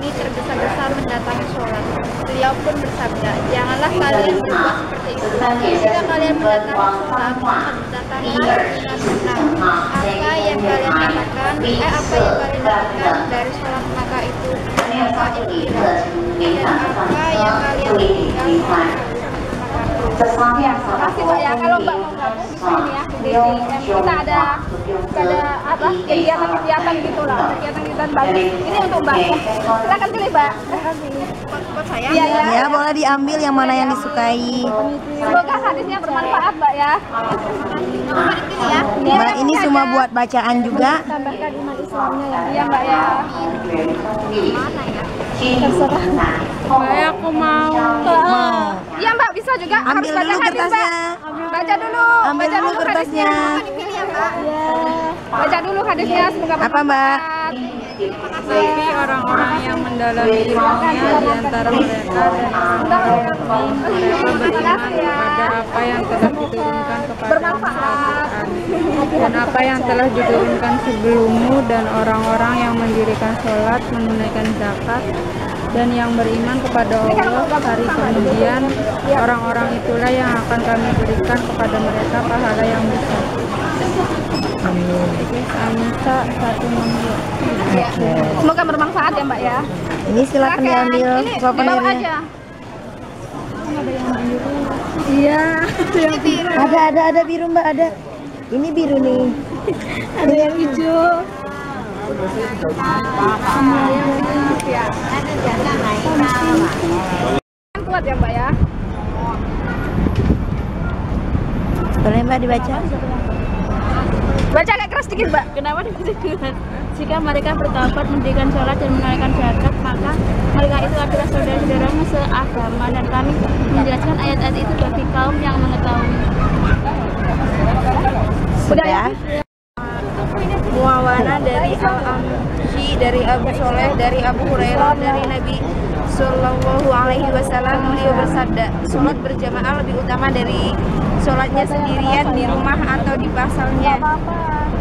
kami tergesa-gesa mendatangi sholat. Beliau pun bersabda, janganlah kalian berbuat seperti itu. Jika kalian mendatangi sholat, maka datangilah dengan tenang. Apa yang kalian lakukan dari sholat maka itu ikhtiar. Dan apa yang kalian tinggalkan sesuatu yang Makasih Mbak ya, kalau Mbak mau gabung di sini ya, di DCM kita ada apa kegiatan gitulah, kegiatan bagus. Ini untuk Mbak. Silakan pilih Mbak. buat saya. Iya ya. Ya, boleh diambil yang mana yang disukai. Semoga hadisnya bermanfaat Mbak ya. Mbak, ini semua buat bacaan juga. Tambahkan iman Islamnya ya. Iya Mbak ya. Mana ya? Terserah. Mbak, aku mau. Iya Mbak, bisa juga. Ambil Harus baca dulu hadis kertasnya. Mbak. Baca dulu. Ambil Baca dulu dulu kertasnya. hadisnya. Dipilih ya, Mbak. Baca dulu hadisnya, semoga Apa, Mbak? Tapi orang-orang yang mendalami ilmunya di antara mereka dan mereka beriman kepada apa yang telah diturunkan kepada Al-Quran dan apa yang telah diturunkan sebelummu, dan orang-orang yang mendirikan sholat, menunaikan zakat, dan yang beriman kepada Allah hari kemudian, orang-orang itulah yang akan kami berikan kepada mereka pahala yang besar. An-Nisa 162. Semoga bermanfaat ya Mbak ya. Ini silakan diambil Ini dibawa souvenirnya. aja. Iya. Ada biru Mbak, ada. Ini biru nih. Ada yang hijau. Kuat ya Mbak ya. Boleh Mbak dibaca? Baca agak keras sedikit Mbak. Kenapa demikian? Jika mereka bertaubat, mendirikan sholat dan menunaikan zakat, maka mereka itu adalah saudara-saudaramu seagama, dan kami menjelaskan ayat-ayat itu bagi kaum yang mengetahui. Sudah. Muawana dari Al-Amshi, dari Abu Soleh, dari Abu Hurairah, dari Nabi Sallallahu Alaihi Wasallam, beliau bersabda, sholat berjamaah lebih utama dari sholatnya sendirian di rumah atau di pasalnya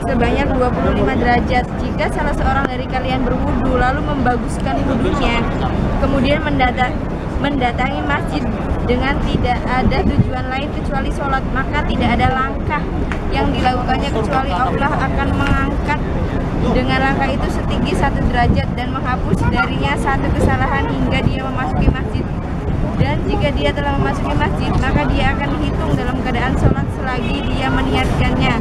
sebanyak 25 derajat. Jika salah seorang dari kalian berwudu lalu membaguskan wudunya, kemudian mendatangi masjid dengan tidak ada tujuan lain kecuali sholat, maka tidak ada langkah yang dilakukannya kecuali Allah akan mengangkat dengan langkah itu setinggi 1 derajat dan menghapus darinya 1 kesalahan hingga dia memasuki masjid. Dan jika dia telah memasuki masjid, maka dia akan dihitung dalam keadaan sholat selagi dia meniatkannya,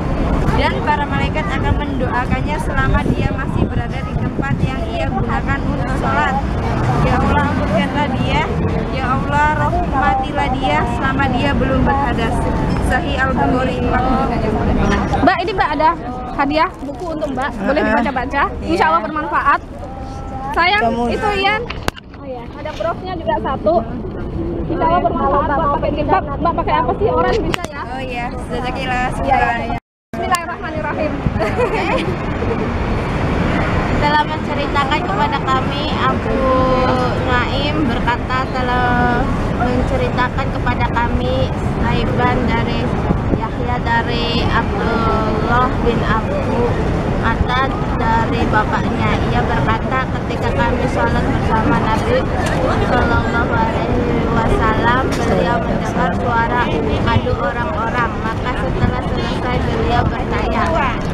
dan para malaikat akan mendoakannya selama dia masih berada di tempat yang ia gunakan untuk sholat. Ya Allah, ampunkanlah dia, ya Allah, rahmatilah dia selama dia belum berhadas. Sahih Al-Bukhari. Mbak, ini Mbak ada hadiah buku untuk Mbak. Boleh dibaca-baca. Insya Allah bermanfaat. Sayang, itu Ian. Oh ya, ada profnya juga 1. Insya Allah bermanfaat buat pakai jilbab. Mbak pakai apa sih? Orange bisa ya? Oh iya, jazakallah. Bismillahirrahmanirrahim. Telah menceritakan kepada kami, Abu Naim berkata telah menceritakan kepada kami Saiban dari Yahya dari Abdullah bin Abu Atad dari bapaknya. Ia berkata, ketika kami sholat bersama Nabi Sallallahu Alaihi Wasallam, beliau mendengar suara adu orang-orang. Maka setelah selesai beliau bertanya,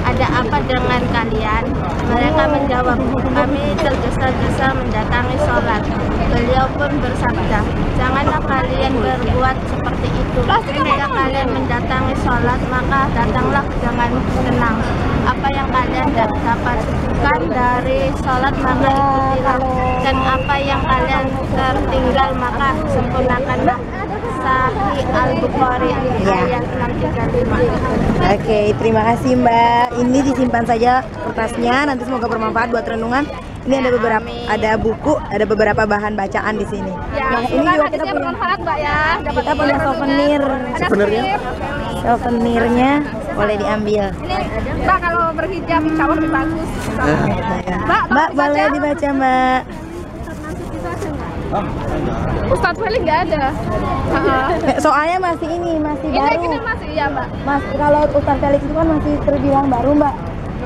ada apa dengan kalian? Mereka menjawab, kami tergesa-gesa mendatangi sholat. Beliau pun bersabda, janganlah kalian berbuat seperti itu. Jika kalian mendatangi sholat, maka datanglah dengan tenang. Apa yang kalian dapatkan dari sholat, maka ikutilah. Dan apa yang kalian tertinggal, maka sempurnakanlah. Sahih Al-Bukhari ayat 635. Oke, terima kasih Mbak. Ini disimpan saja kertasnya, nanti semoga bermanfaat buat renungan. Ini ada buku, ada beberapa bahan bacaan di sini. Ya, Nah, ini juga kita punya, bermanfaat Mbak ya. kita punya souvenir. Souvenirnya boleh diambil. Ini Mbak kalau berhijab insya Allah lebih bagus. Mbak boleh dibaca Mbak. Ustadz Felix nggak ada. Soalnya masih baru. Ini masih ya Mbak. Mas, kalau Ustadz Felix itu kan masih terbilang baru Mbak.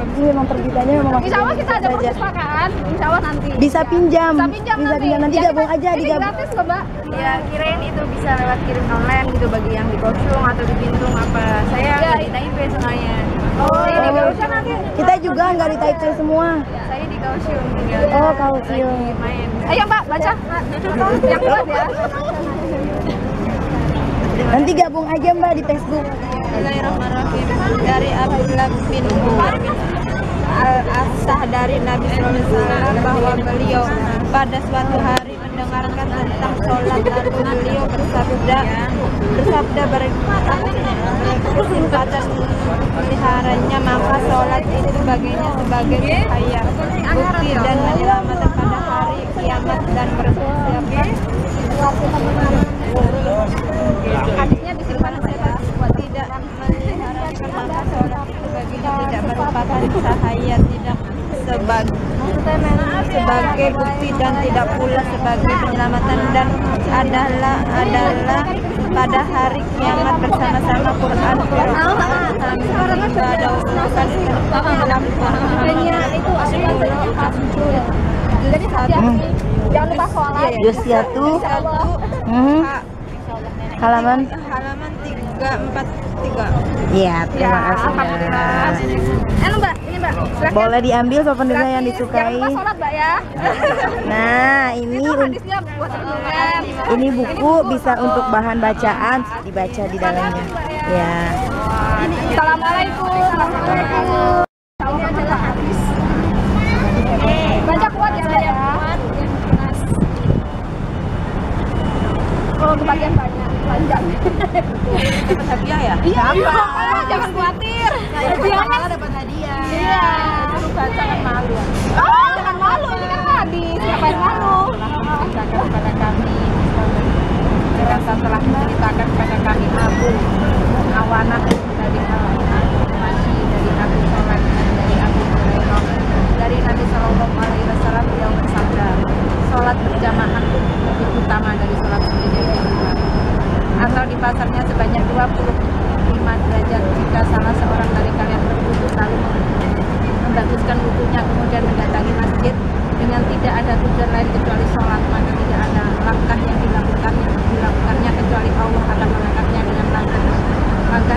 Ini memang terbitannya memang masih Insya Allah kita ada saja. perpustakaan. Insya Allah nanti. Bisa pinjam. Bisa pinjam nanti. Nanti Ya, gabung kita- aja ini digabung. gratis kok, Mbak. Ya kirain itu bisa lewat kirim online gitu bagi yang di Kosyung atau di Bintung apa. Saya Ya, di Taipei soalnya. Saya di Garusa nanti. Kita juga nggak di Taipei semua. Saya di Kaohsiung tinggal. Oh, Kaohsiung. Lagi main. Ayo Mbak, baca. Yang kuat ya. Nanti gabung aja Mbak di Facebook. Bismillahirrahmanirrahim. Dari Abdullah bin Umar bin Al-Asah dari Nabi SAW bahwa beliau pada suatu hari mendengarkan tentang sholat, lalu beliau bersabda berkesempatan meliharanya, maka sholat itu baginya sebagai cahaya bukti dan menyelamatkan pada hari kiamat dan bersiapkan hadisnya disimpan saya tidak meliharakan, maka sholat itu baginya tidak merupakan cahaya, tidak sebagai bukti dan tidak pula sebagai penyelamatan, dan adalah pada hari kiamat bersama-sama Quran ada urusan dalam Itu jadi hati-hati. Jangan lupa sholat. Yusiatu. Halaman. 343. Iya, terima kasih Alhamdulillah. Mbak. Mbak, ini Mbak. Silakan. Boleh diambil souvenirnya yang Jangan disukai. lupa sholat Mbak ya. Nah, ini Itu hadisnya buat renungan. ini buku bisa untuk bahan bacaan, dibaca di dalamnya. Ya. Assalamualaikum. Assalamualaikum. Salam adalah hadis. Baca kuat ya Mbak ya. Oh, kebagian banyak, panjang. Dapat hadiah ya? Iya, jangan khawatir. Jangan Dapat hadiah. Iya. Suruh baca kan malu. Oh, jangan malu, ini kan hadis. Ngapain malu? Menceritakan kepada kami, Jakarta telah menceritakan kepada kami Abu Awanah dari Al-Masih, dari Abu Sholat, dari Abu Hurairah, dari Nabi Sallallahu Alaihi Wasallam, beliau bersabda, sholat berjamaah lebih utama dari sholat sendiri di rumah, atau di pasarnya sebanyak 25 derajat jika salah seorang dari kalian berwudu lalu membaguskan wudunya kemudian mendatangi masjid dengan tidak ada tujuan lain kecuali sholat, maka tidak ada langkah yang dilakukannya kecuali Allah akan mengangkatnya dengan langkah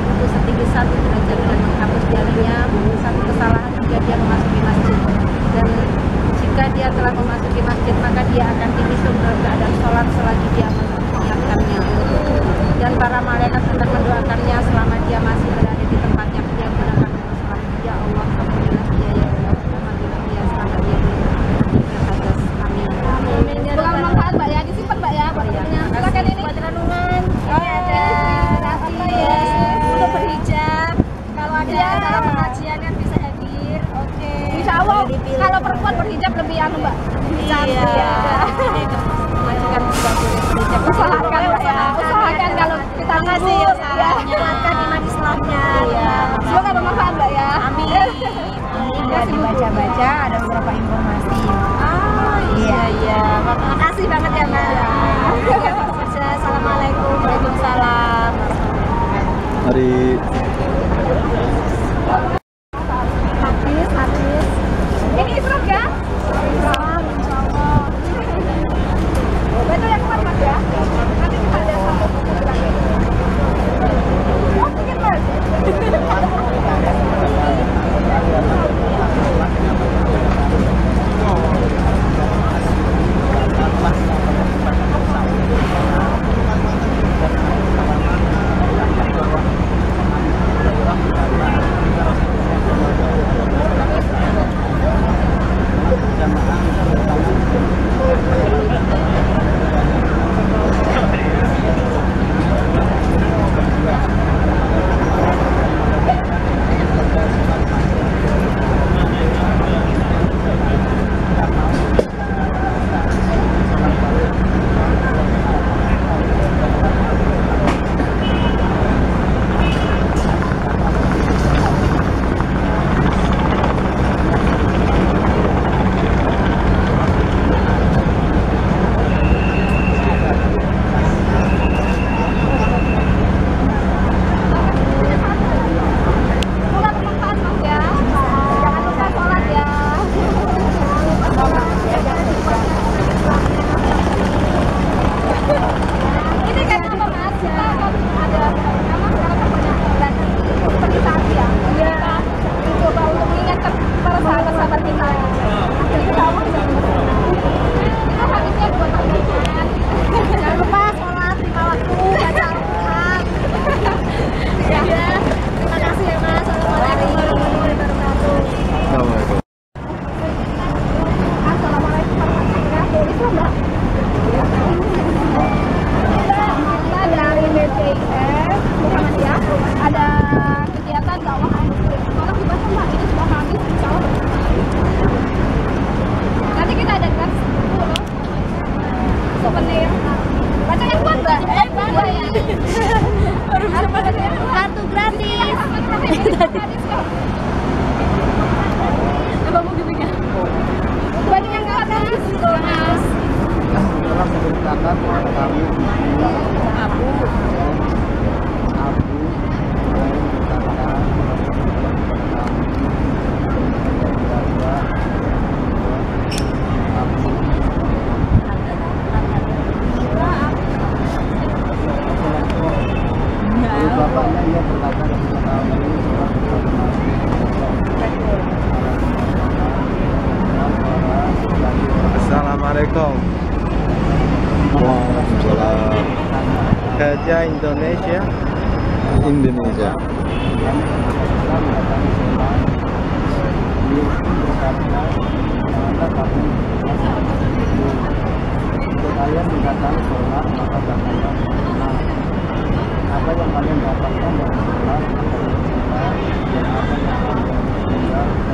itu setinggi 1 derajat dan menghapus darinya satu kesalahan jika dia memasuki masjid, dan jika dia telah memasuki masjid maka dia akan dihisab dalam keadaan sholat selagi dia menyiapkannya, dan para malaikat akan mendoakannya selama dia masih berada di tempatnya dia menggunakan sholat. Ya Allah, ampunilah dia ya Allah, ampunilah dia selama dia berhadas. Amin. Semoga bermanfaat Mbak ya, disimpan Mbak ya. Silakan ini buat renungan. Apa ya? Untuk berhijab. Kalau ada dalam pengajian yang bisa hadir, oke. Insya Allah kalau perempuan berhijab lebih anu Mbak. Iya. Majikan juga boleh berhijab. Usahakan Mbak ya. Usahakan kalau kita Makasih ya, ngikut, Sarah. Menguatkan iman Islamnya. Iya. Semoga bermanfaat Mbak ya. Amin. Ini dibaca-baca ada beberapa informasi. Iya. Makasih banget ya, Mbak. Assalamualaikum. Waalaikumsalam. Mari. Habis. Ini Israf ya? Israf, insya Allah. Betul yang kuat Mas ya? Nanti kita ada satu buku lagi. Banyak yang nggak Mas. telah menceritakan kepada kami Abu bapaknya ia berkata kepada kami Assalamualaikum. Waalaikumsalam. Kerja Indonesia. Indonesia. Kalian mendatangi sholat maka kalian apa yang kalian dapatkan dari sholat dan apa yang kalian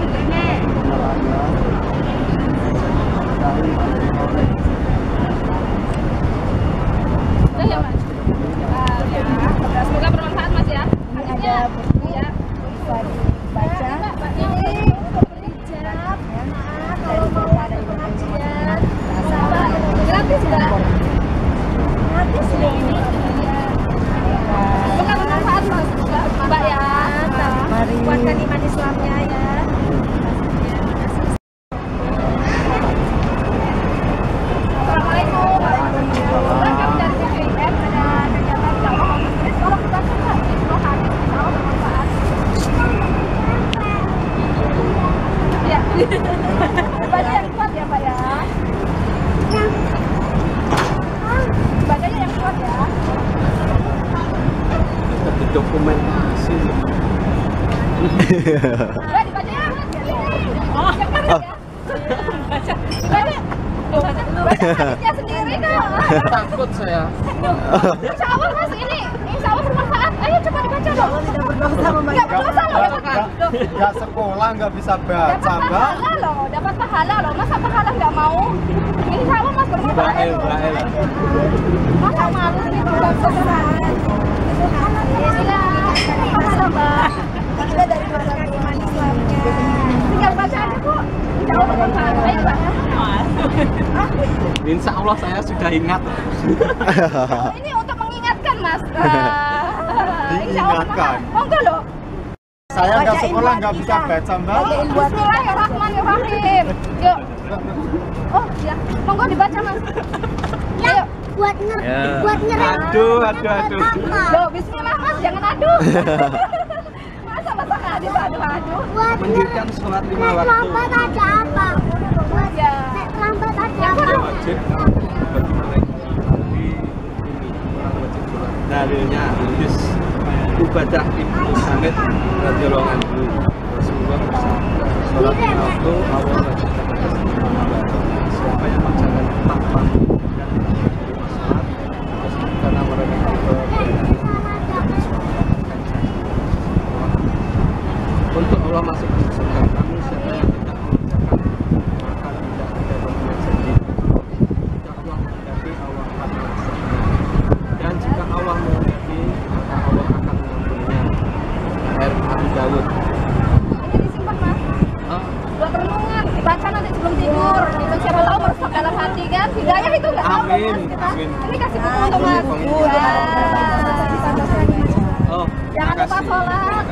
Udah ya Mas. Semoga bermanfaat Mas ya. Ini ada buku Ya. bisa dibaca. Kalau mau ada pengajian, gratis enggak? Gratis loh ini. Semoga bermanfaat Mas. Mbak ya. Mari. Kuatkan iman Islamnya ya. Assalamualaikum. Kami dari CGM ada kegiatan dakwah masjid. Tolong dibantu Pak. Kalau hadis insya Allah bermanfaat. Ya. Baca yang kuat ya Pak ya. Bacanya yang kuat ya. Tapi dokumentasi. Udah dibacanya. Oh, yang mana ya? Baca. Baca. Baca hadisnya sendiri kok. Takut saya. Insya Allah Mas ini, insya Allah bermanfaat. Ayo coba dibaca dong. Tidak berdosa membaca. Nggak berdosa loh, Nggak sekolah nggak bisa baca, dapat pahala loh, dapat pahala loh. Masa pahala nggak mau? Insya Allah Mas bermanfaat. Masa malu nih nggak bermanfaat. Bismillah. Kita dari keluarga iman Islamnya. Tinggal baca aja kok. Insya Allah bermanfaat. Ayo Pak. Insya Allah saya sudah ingat. Ini untuk mengingatkan Mas. Insya Allah Diingatkan. bermanfaat. Oh enggak loh. Saya nggak Bacain sekolah buat nggak bisa kita. baca mbak. Bismillahirrahmanirrahim. Yuk. Oh ya, monggo dibaca Mas. Ayo. buat Aduh. Loh, bismillah Mas, jangan aduh. Masa hadis aduh. Mendirikan sholat 5 waktu. terlambat ada apa? Ya. Terlambat ada Yang apa? kedua. Wajib bagi mereka hari ini orang wajib sholat. Dalilnya hadis Ubadah Ibnu Samit radhiyallahu anhu. Rasulullah bersabda, sholat 5 waktu awal wajib siapa yang menjaga tanpa dan sholat karena mereka untuk Allah masuk ke surga. Namun siapa yang tidak mengerjakan maka tidak ada pemberian janji. Jika Allah menghendaki, Allah akan melaksanakan. Dan jika Allah menghendaki, maka Allah akan mengampuninya. Abu Dawud. Ini disimpan Mas. Buat renungan, dibaca nanti sebelum tidur. Itu siapa tahu meresap dalam hati kan. Hidayah itu nggak tahu Amin, Mas kita. amin. Ini kasih buku untuk Mas. Oh, Jangan lupa sholat.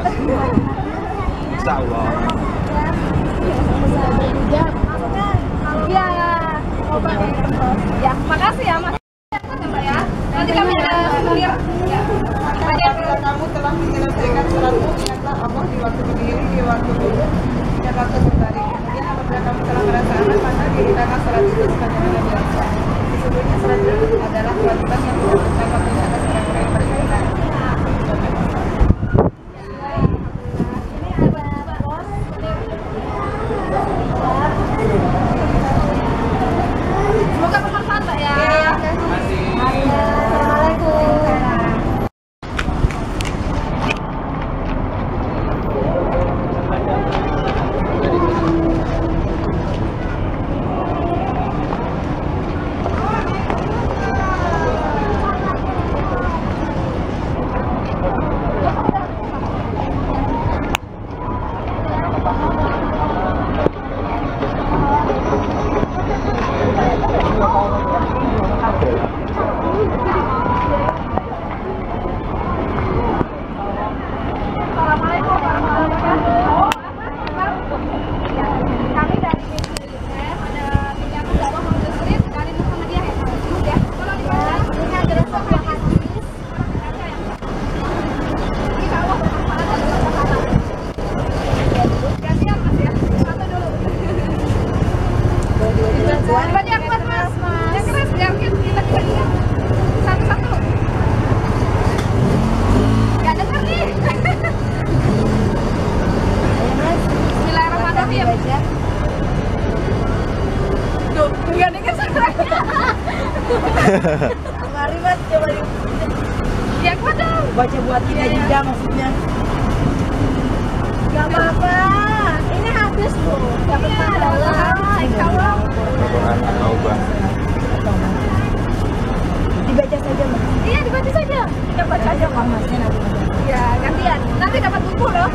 Insya Allah. Iya. Ya, makasih ya Mas. Mbak ya. Nanti kami ada clear. Ya. Kamu telah menyelesaikan sholatmu, ingatlah Allah di waktu berdiri, di waktu duduk, dan waktu berbaring. Kemudian apabila kamu telah merasa aman, maka dirikanlah sholat itu sebagaimana biasa. Sesungguhnya sholat itu adalah kewajiban yang tidak tercapai di atas orang-orang yang beriman. Semoga bermanfaat Mbak ya. Mari Mas, coba Ya kuat dong. baca buat kita juga maksudnya. Gak apa-apa. Ini habis loh. Dapat pahala. Insyaallah. Al-Quran Taubah. Dibaca saja Mas. Iya dibaca saja. Kita baca aja kok. Masnya nanti baca. Ya gantian. Nanti dapat buku loh.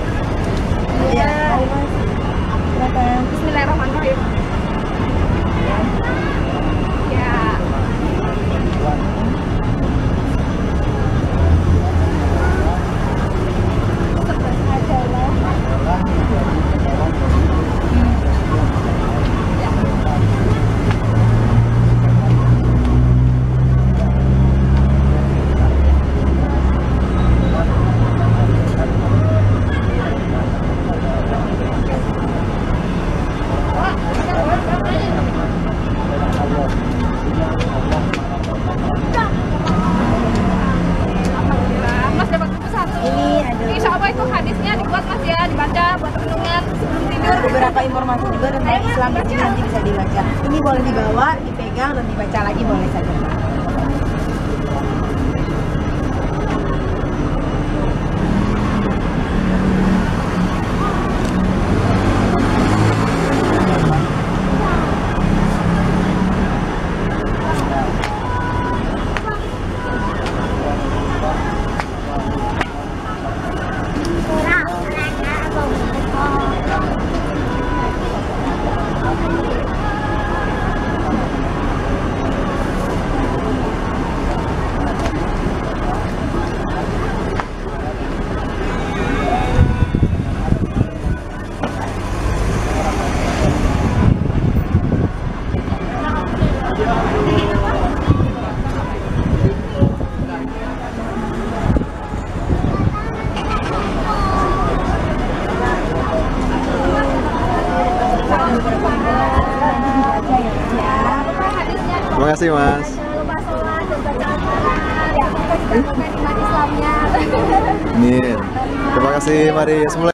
Iya, mari Mas. Silakan. Bismillahirrahmanirrahim. Ya. Alhamdulillah, Mas dapat buku satu. Ini ada Insya Allah itu hadisnya dibuat Mas ya, dibaca buat renungan sebelum tidur. beberapa informasi juga tentang Islam di sini nanti bisa dibaca. Ini boleh dibawa, dipegang dan dibaca lagi boleh saja. Terima kasih Mas. Jangan lupa sholat dan baca Al-Quran. Ya, kita juga bukan iman Islamnya. Amin. Terima kasih. Mari semula.